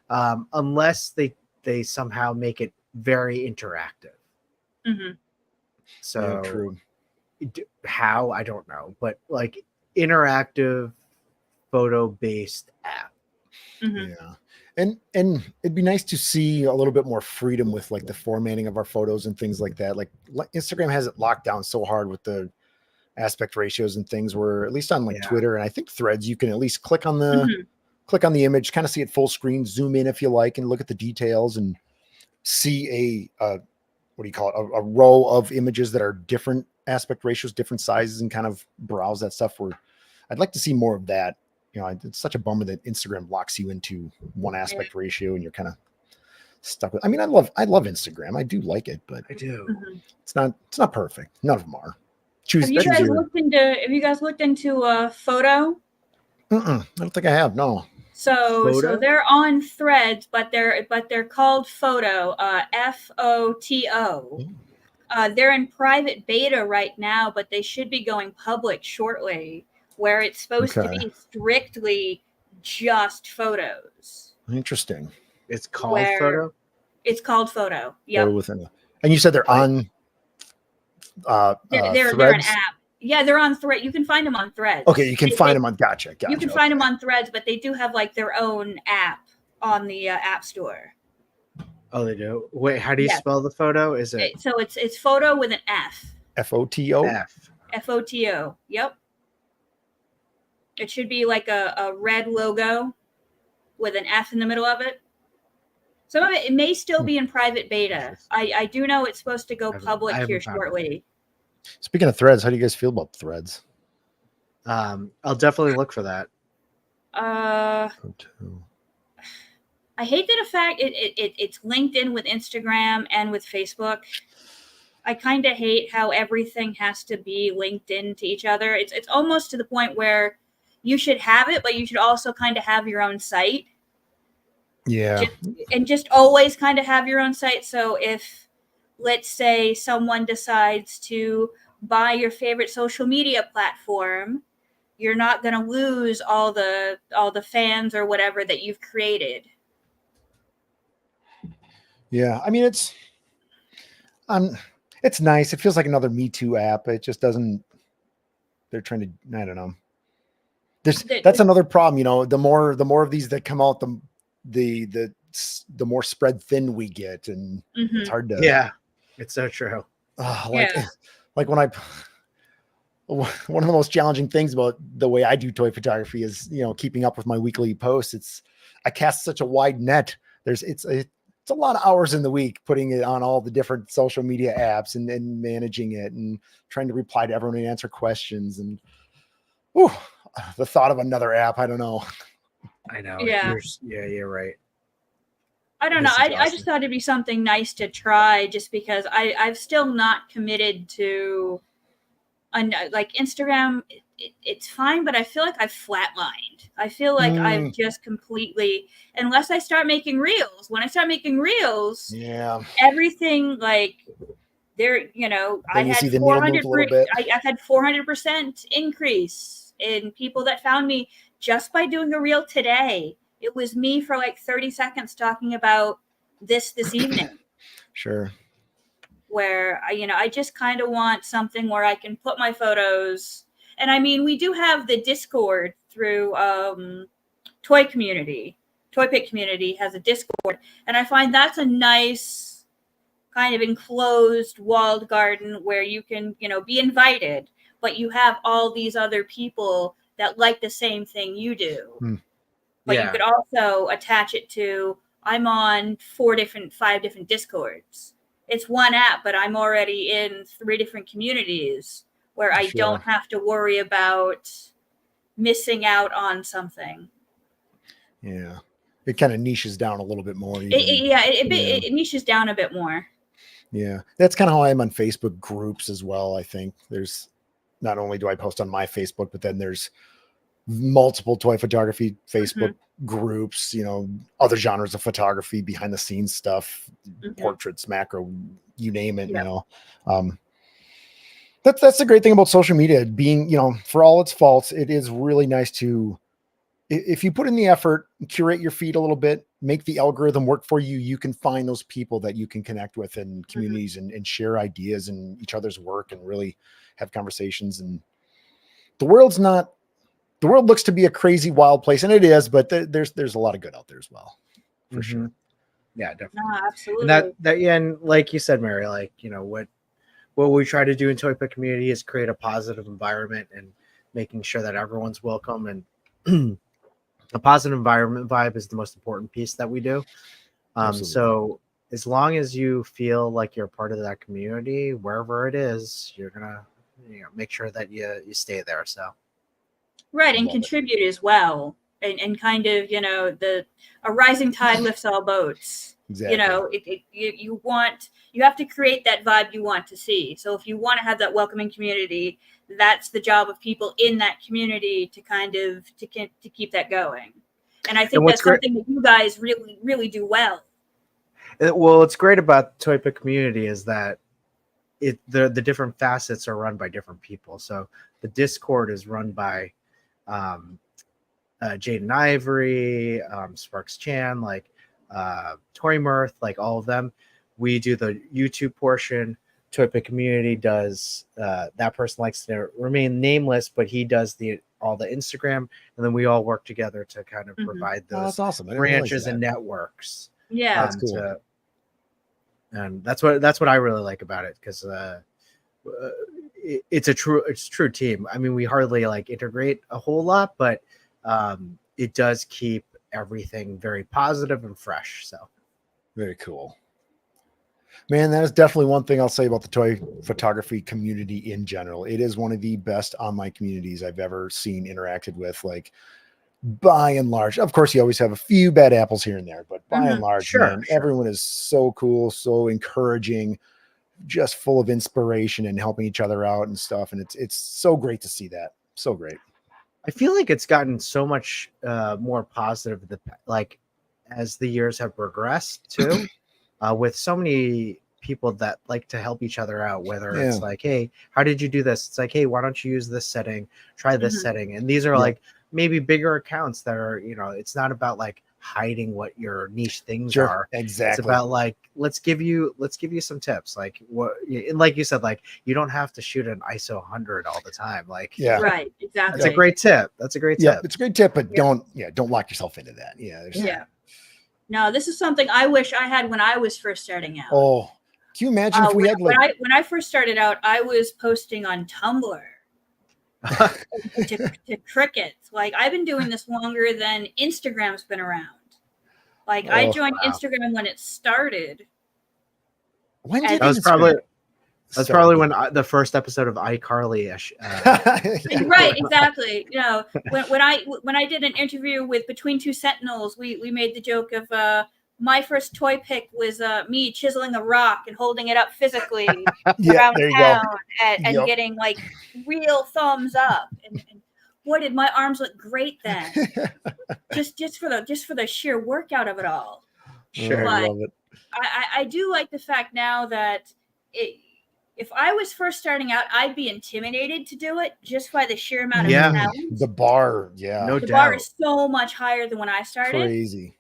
unless they somehow make it very interactive. So yeah, true. How, I don't know, but like interactive photo based app. Yeah. And it'd be nice to see a little bit more freedom with like the formatting of our photos and things like that. Like Instagram has it locked down so hard with the aspect ratios and things, where at least on like Twitter and I think Threads, you can at least click on the image, kind of see it full screen, zoom in if you like, and look at the details and see a what do you call it? A row of images that are different aspect ratios, different sizes, and kind of browse that stuff. Where I'd like to see more of that. It's such a bummer that Instagram locks you into one aspect ratio and you're kind of stuck with. I mean, I love Instagram. I do like it, but I do. It's not perfect. None of them are. Have you guys looked into photo? I don't think I have. No. So they're on Threads, but they're called Photo. FOTO. They're in private beta right now, but they should be going public shortly, where it's supposed to be strictly just photos. Interesting. It's called Photo? It's called Photo. Yep. And you said they're on they're an app. Yeah, they're on Thread. You can find them on Threads. Okay, you can find them on Gotcha. You can find them on Threads, but they do have like their own app on the App Store. Oh, they do? Wait, how do you spell the photo? Is it? So it's photo with an F. FOTO? FOTO. Yep. It should be like a red logo with an F in the middle of it. Some of it may still be in private beta. I do know it's supposed to go public here shortly. Speaking of Threads, how do you guys feel about Threads? I'll definitely look for that. I hate that it's linked in with Instagram and with Facebook. I kind of hate how everything has to be linked into each other. It's almost to the point where you should have it, but you should also kind of have your own site. Yeah. Just always kind of have your own site. So if, let's say, someone decides to buy your favorite social media platform, you're not going to lose all the fans or whatever that you've created. Yeah, I mean it's nice. It feels like another Me Too app. It just doesn't. They're trying to. I don't know. That's another problem. The more of these that come out, the more spread thin we get, and it's hard to. Yeah, it's so true. Like when one of the most challenging things about the way I do toy photography is keeping up with my weekly posts. I cast such a wide net. It's a lot of hours in the week putting it on all the different social media apps and managing it and trying to reply to everyone and answer questions. And the thought of another app, I don't know. I know. Yeah. You're right. I don't know. I just thought it'd be something nice to try just because I've still not committed to like Instagram. It's fine, but I feel like I've flatlined. I feel like I've just completely, unless I start making reels. When I start making reels, everything like there, I had 400%. I've had 400% increase in people that found me just by doing a reel today. It was me for like 30 seconds talking about this evening. Sure. Where I just kind of want something where I can put my photos. And I mean, we do have the Discord through Toy Pit Community has a Discord, and I find that's a nice kind of enclosed walled garden where you can, be invited, but you have all these other people that like the same thing you do. But you could also attach it to, I'm on 5 different Discords. It's one app, but I'm already in 3 different communities where I don't have to worry about missing out on something. Yeah. It kind of niches down a little bit more. It niches down a bit more. Yeah. That's kind of how I am on Facebook groups as well. I think there's not only do I post on my Facebook, but then there's multiple toy photography Facebook groups, other genres of photography, behind the scenes stuff, portraits, macro, you name it, that's the great thing about social media being, for all its faults, it is really nice to, if you put in the effort, curate your feed a little bit, make the algorithm work for you, you can find those people that you can connect with in communities and share ideas and each other's work and really have conversations. And the world looks to be a crazy, wild place, and it is, but there's a lot of good out there as well, for sure. Yeah, definitely. No, absolutely. And like you said, Mary, like, what we try to do in Toy community is create a positive environment and making sure that everyone's welcome, and a positive environment vibe is the most important piece that we do. So as long as you feel like you're part of that community, wherever it is, you're gonna make sure that you stay there. So right, and contribute as well, and kind of a rising tide lifts all boats. Exactly. You have to create that vibe you want to see. So if you want to have that welcoming community, that's the job of people in that community to kind of to keep that going. And I think that's something that you guys really, really do well. Well, what's great about the Toy community is that the different facets are run by different people. So the Discord is run by Jaden Ivory, Sparks Chan, like Tori Mirth, like all of them. We do the YouTube portion. Toy community does that person likes to remain nameless, but he does all the Instagram, and then we all work together to kind of provide those that's awesome. branches and networks. Yeah, that's cool. And that's what I really like about it, because it's a true team. I mean, we hardly like integrate a whole lot, but it does keep everything very positive and fresh. So very cool, man. That is definitely one thing I'll say about the toy photography community in general. It is one of the best online communities I've ever seen, interacted with. Like, by and large, of course, you always have a few bad apples here and there, but by and large, everyone is so cool, so encouraging, just full of inspiration and helping each other out and stuff. And it's so great to see that. So great. I feel like it's gotten so much more positive, like as the years have progressed too, with so many people that like to help each other out, whether it's like, hey, how did you do this? It's like, hey, why don't you use this setting? Try this setting. And these are like maybe bigger accounts that are, it's not about like hiding what your niche things are. Exactly. It's about like, let's give you some tips. Like like you said, like you don't have to shoot an ISO 100 all the time. Like, right. Exactly. That's a great tip. It's a great tip. It's a great tip, but don't lock yourself into that. No, this is something I wish I had when I was first starting out. Oh, can you imagine if we had like when I first started out, I was posting on Tumblr to crickets. Like, I've been doing this longer than Instagram's been around. Like, I joined Instagram when it started. When did that was probably when the first episode of iCarly. Right, exactly. When I did an interview with Between Two Sentinels, we made the joke of my first toy pick was me chiseling a rock and holding it up physically around town and getting like real thumbs up. And boy, did my arms look great then. just for the sheer workout of it all. Sure, I love it. I do like the fact now that if I was first starting out, I'd be intimidated to do it just by the sheer amount of talent. The bar, no doubt. The bar is so much higher than when I started. Crazy.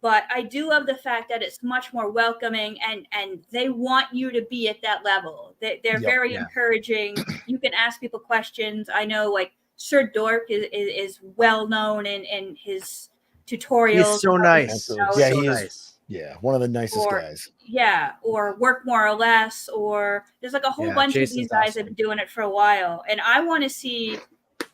But I do love the fact that it's much more welcoming, and they want you to be at that level. They're very encouraging. You can ask people questions. I know, like, Sir Dork is well known in his tutorials. He's so nice. He is. Yeah, one of the nicest or guys. yeah, or Work More or Less, or there's like a whole Yeah, bunch of Jason's these guys that have awesome. been doing it for a while, and I want to see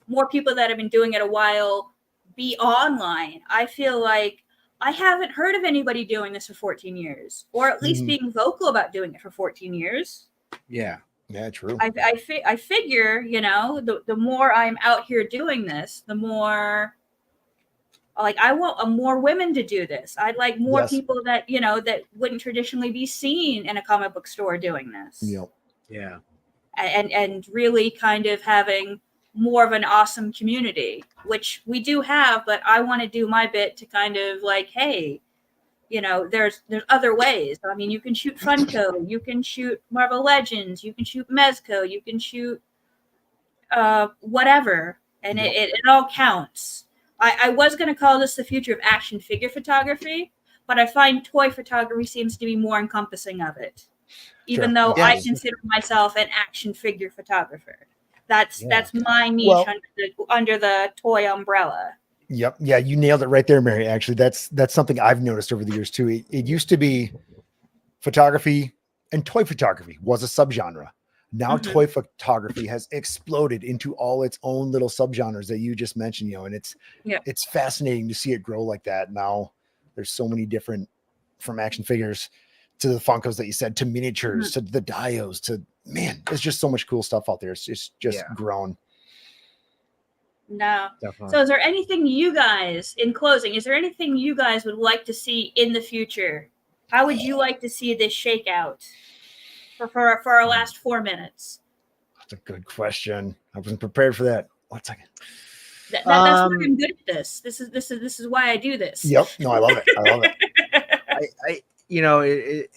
more people that have been doing it a while be online. I feel like I haven't heard of anybody doing this for 14 years, or at least being vocal about doing it for 14 years. Yeah. Yeah, true. I figure, you know, the more I'm out here doing this, the more like I want more women to do this. I'd like more Yes. people that, you know, that wouldn't traditionally be seen in a comic book store doing this. Yep. Yeah. And really kind of having more of an awesome community, which we do have, but I want to do my bit to kind of like, hey, you know, there's other ways. I mean, you can shoot Funko, you can shoot Marvel Legends, you can shoot Mezco, you can shoot whatever, and Yep. it all counts. I was going to call this the future of action figure photography, but I find toy photography seems to be more encompassing of it, even Sure. though I Absolutely. consider myself an action figure photographer. That's my niche Well- under the toy umbrella. Yep. Yeah, you nailed it right there, Mary. Actually, that's something I've noticed over the years too. It used to be photography, and toy photography was a subgenre. Now Mhm. toy photography has exploded into all its own little subgenres that you just mentioned, you know, and it's fascinating to see it grow like that. Now there's so many different, from action figures to the Funkos that you said, to miniatures, to the dios, to, man, there's just so much cool stuff out there. It's just grown. No. Definitely. So is there anything you guys, in closing, is there anything you guys would like to see in the future? How would you like to see this shake out for our last 4 minutes? That's a good question. I wasn't prepared for that. 1 second. That's why I'm good at this. This is why I do this. Yep. No, I love it. I love it. I you know, it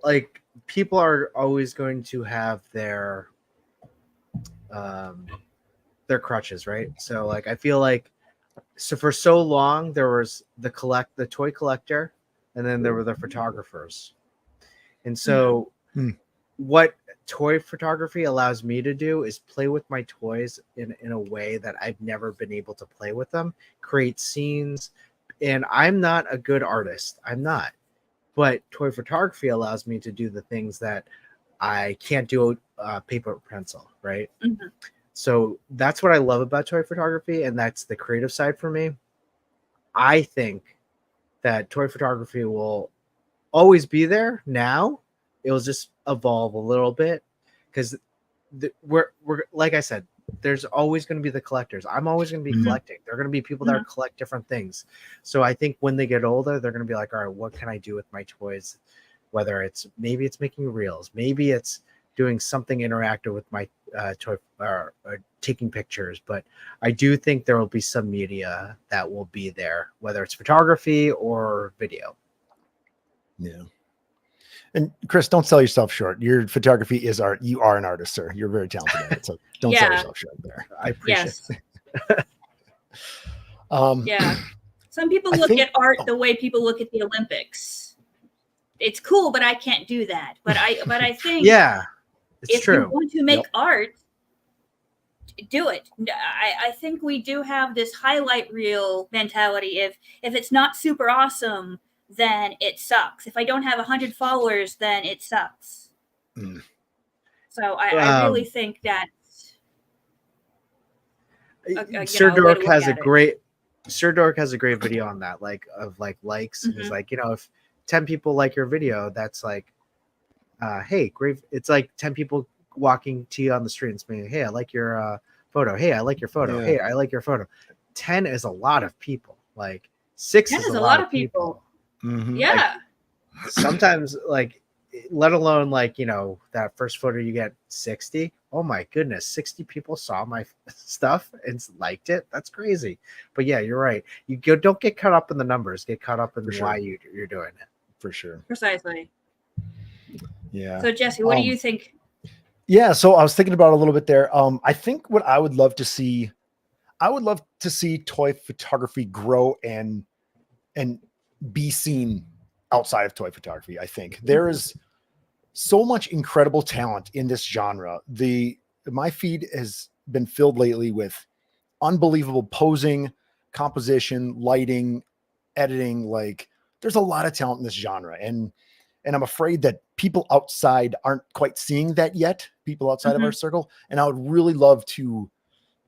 like people are always going to have their crutches, right? So like I feel like for so long there was the toy collector, and then there were the photographers. And so what toy photography allows me to do is play with my toys in a way that I've never been able to play with them, create scenes. And I'm not a good artist. I'm not. But toy photography allows me to do the things that I can't do paper or pencil, right? Mm-hmm. So that's what I love about toy photography, and that's the creative side for me. I think that toy photography will always be there now. It'll just evolve a little bit, because we're like I said, there's always going to be the collectors. I'm always going to be collecting. There are going to be people that collect different things. So I think when they get older, they're going to be like, all right, what can I do with my toys? Whether it's maybe it's making reels, maybe it's doing something interactive with my toy, or taking pictures. But I do think there will be some media that will be there, whether it's photography or video. Yeah. And Chris, don't sell yourself short. Your photography is art. You are an artist, sir. You're very talented at it. So don't sell yourself short there. I appreciate it. Um, yeah. Some people look at art the way people look at the Olympics. It's cool, but I can't do that. But I think it's true. You want to make art, do it. I think we do have this highlight reel mentality. If it's not super awesome, then it sucks. If I don't have 100 followers, then it sucks. So I really think that Sir Dork has a great video on that, like of like likes. Mm-hmm. He's like, you know, if 10 people like your video, that's like, hey, great. It's like 10 people walking to you on the street and saying, hey, I like your photo. Hey, I like your photo. Yeah. Hey, I like your photo. 10 is a lot of people. Like 6 is a lot of people. Mm-hmm. Yeah. Like, sometimes, like, let alone like, you know, that first photo you get 60. Oh my goodness, 60 people saw my stuff and liked it. That's crazy. But yeah, you're right. Don't get caught up in the numbers. Get caught up in why you're doing it. For sure. Precisely. Yeah. So Jesse, what do you think? Yeah, so I was thinking about it a little bit there. I think what I would love to see toy photography grow and be seen outside of toy photography. I think there is so much incredible talent in this genre. My feed has been filled lately with unbelievable posing, composition, lighting, editing, like there's a lot of talent in this genre, and I'm afraid that people outside aren't quite seeing that yet, people outside of our circle. And I would really love to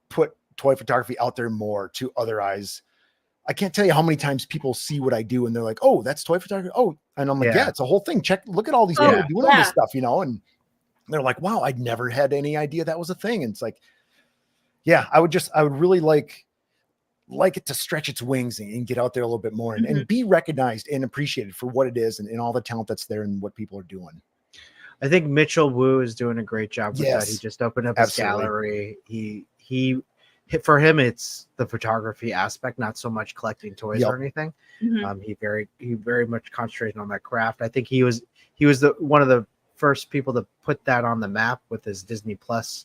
put toy photography out there more to other eyes. I can't tell you how many times people see what I do and they're like, "Oh, that's toy photography." Oh, and I'm like, "Yeah, it's a whole thing. Look at all these people doing all this stuff, you know?" And they're like, "Wow, I'd never had any idea that was a thing." And it's like, yeah, I would really like it to stretch its wings and get out there a little bit more and be recognized and appreciated for what it is and all the talent that's there and what people are doing. I think Mitchell Wu is doing a great job with that. He just opened up his gallery. He for him, it's the photography aspect, not so much collecting toys or anything. He very much concentrated on that craft. I think he was one of the first people to put that on the map with his Disney Plus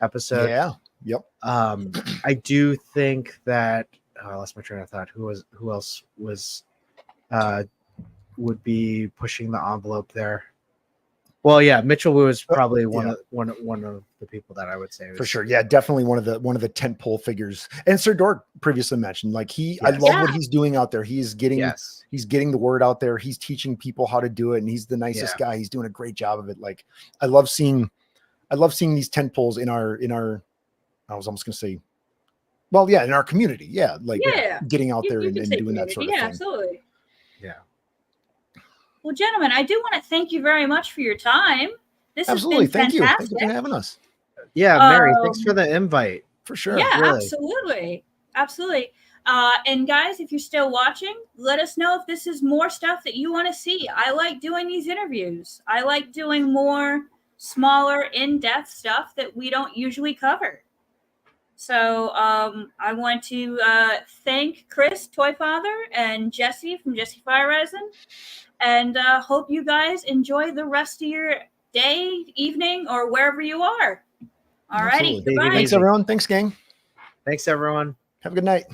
episode. Yeah. Yep. I do think that I lost my train of thought. Who else was would be pushing the envelope there? Well, yeah, Mitchell Wu is probably one of the people that I would say for sure. Yeah, definitely one of the tent pole figures. And Sir Dork previously mentioned, like I love what he's doing out there. He's getting the word out there. He's teaching people how to do it, and he's the nicest guy. He's doing a great job of it. Like I love seeing these tent poles in our. I was almost going to say, well, yeah, in our community, getting out there and doing that sort of thing. Absolutely. Yeah. Well, gentlemen, I do want to thank you very much for your time. This has been fantastic. Thank you. Thank you for having us. Yeah, Mary, thanks for the invite. For sure. Yeah, really. Absolutely. And guys, if you're still watching, let us know if this is more stuff that you want to see. I like doing these interviews. I like doing more smaller, in-depth stuff that we don't usually cover. So I want to thank Chris, Toy.Father, and Jessie from Jessie Feyereisen. And hope you guys enjoy the rest of your day, evening, or wherever you are. All righty. Thanks, everyone. Thanks, gang. Thanks, everyone. Have a good night.